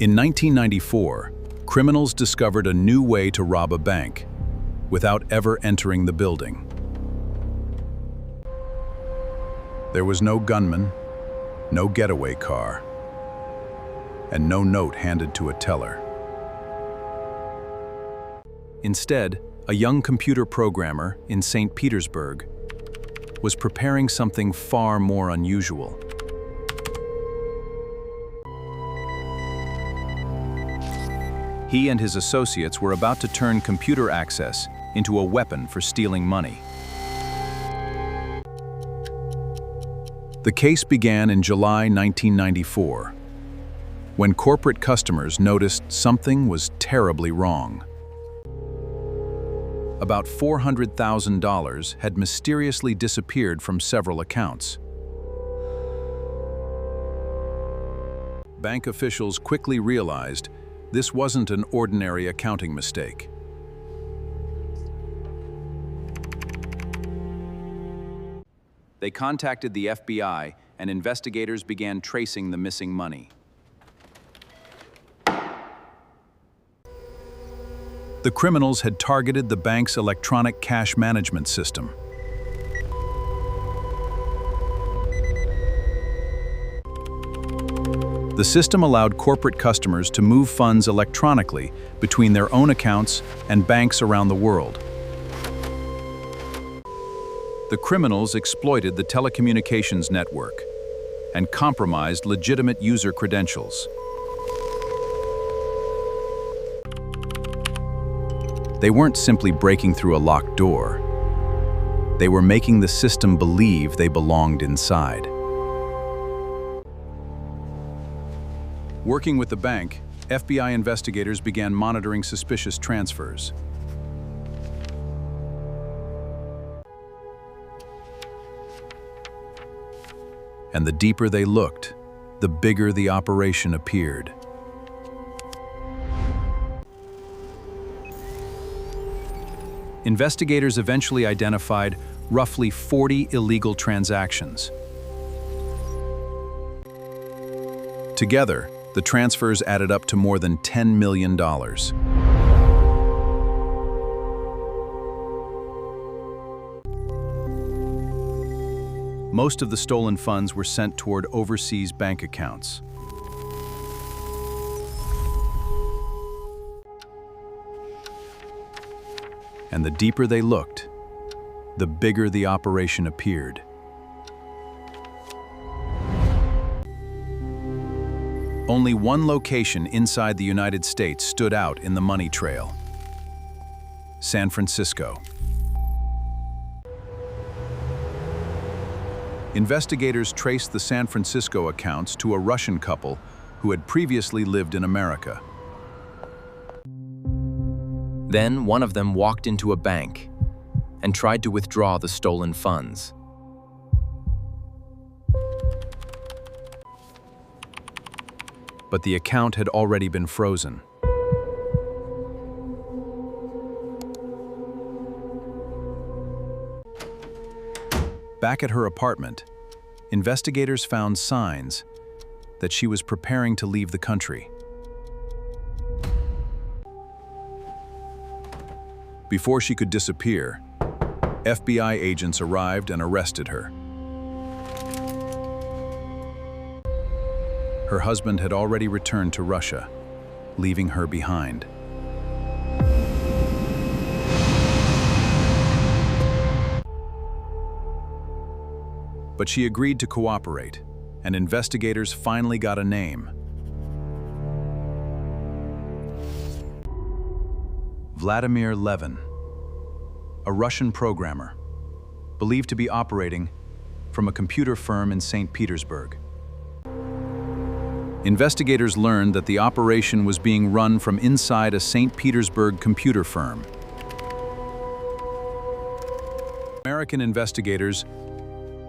In 1994, criminals discovered a new way to rob a bank without ever entering the building. There was no gunman, no getaway car, and no note handed to a teller. Instead, a young computer programmer in St. Petersburg was preparing something far more unusual. He and his associates were about to turn computer access into a weapon for stealing money. The case began in July 1994, when corporate customers noticed something was terribly wrong. About $400,000 had mysteriously disappeared from several accounts. Bank officials quickly realized this wasn't an ordinary accounting mistake. They contacted the FBI, and investigators began tracing the missing money. The criminals had targeted the bank's electronic cash management system. The system allowed corporate customers to move funds electronically between their own accounts and banks around the world. The criminals exploited the telecommunications network and compromised legitimate user credentials. They weren't simply breaking through a locked door. They were making the system believe they belonged inside. Working with the bank, FBI investigators began monitoring suspicious transfers. And the deeper they looked, the bigger the operation appeared. Investigators eventually identified roughly 40 illegal transactions. Together, the transfers added up to more than $10 million. Most of the stolen funds were sent toward overseas bank accounts. And the deeper they looked, the bigger the operation appeared. Only one location inside the United States stood out in the money trail: San Francisco. Investigators traced the San Francisco accounts to a Russian couple who had previously lived in America. Then one of them walked into a bank and tried to withdraw the stolen funds. But the account had already been frozen. Back at her apartment, investigators found signs that she was preparing to leave the country. Before she could disappear, FBI agents arrived and arrested her. Her husband had already returned to Russia, leaving her behind. But she agreed to cooperate, and investigators finally got a name: Vladimir Levin, a Russian programmer, believed to be operating from a computer firm in St. Petersburg. Investigators learned that the operation was being run from inside a St. Petersburg computer firm. American investigators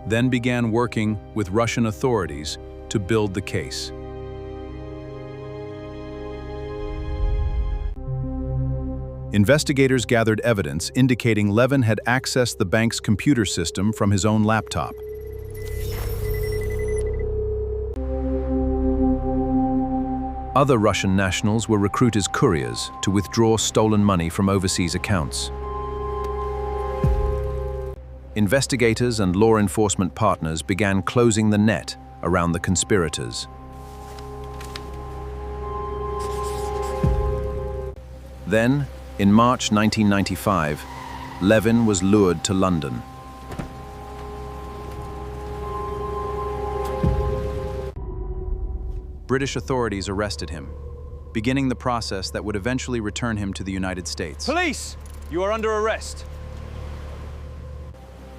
then began working with Russian authorities to build the case. Investigators gathered evidence indicating Levin had accessed the bank's computer system from his own laptop. Other Russian nationals were recruited as couriers to withdraw stolen money from overseas accounts. Investigators and law enforcement partners began closing the net around the conspirators. Then, in March 1995, Levin was lured to London. British authorities arrested him, beginning the process that would eventually return him to the United States. Police! You are under arrest.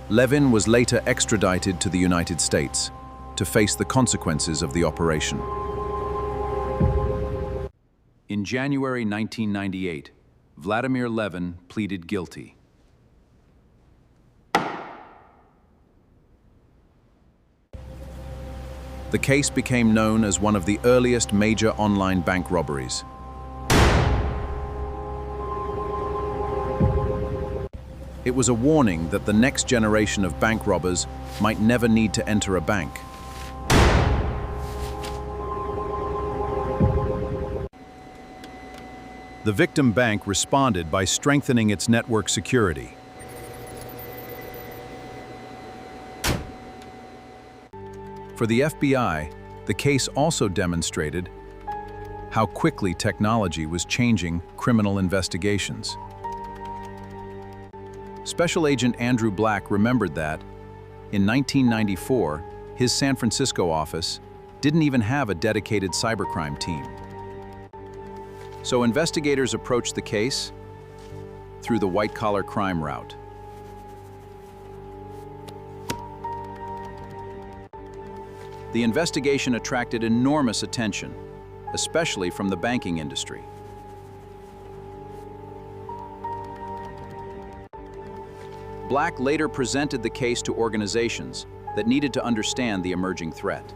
Levin was later extradited to the United States to face the consequences of the operation. In January 1998, Vladimir Levin pleaded guilty. The case became known as one of the earliest major online bank robberies. It was a warning that the next generation of bank robbers might never need to enter a bank. The victim bank responded by strengthening its network security. For the FBI, the case also demonstrated how quickly technology was changing criminal investigations. Special Agent Andrew Black remembered that, in 1994, his San Francisco office didn't even have a dedicated cybercrime team. So investigators approached the case through the white-collar crime route. The investigation attracted enormous attention, especially from the banking industry. Black later presented the case to organizations that needed to understand the emerging threat.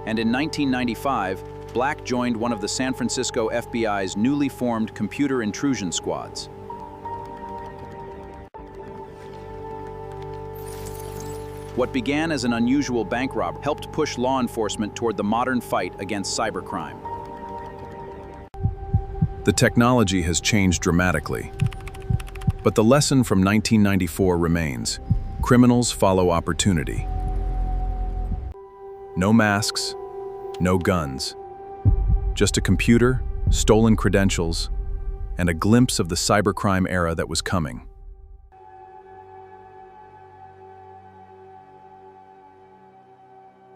And in 1995, Black joined one of the San Francisco FBI's newly formed computer intrusion squads. What began as an unusual bank robbery helped push law enforcement toward the modern fight against cybercrime. The technology has changed dramatically, but the lesson from 1994 remains: criminals follow opportunity. No masks, no guns, just a computer, stolen credentials, and a glimpse of the cybercrime era that was coming.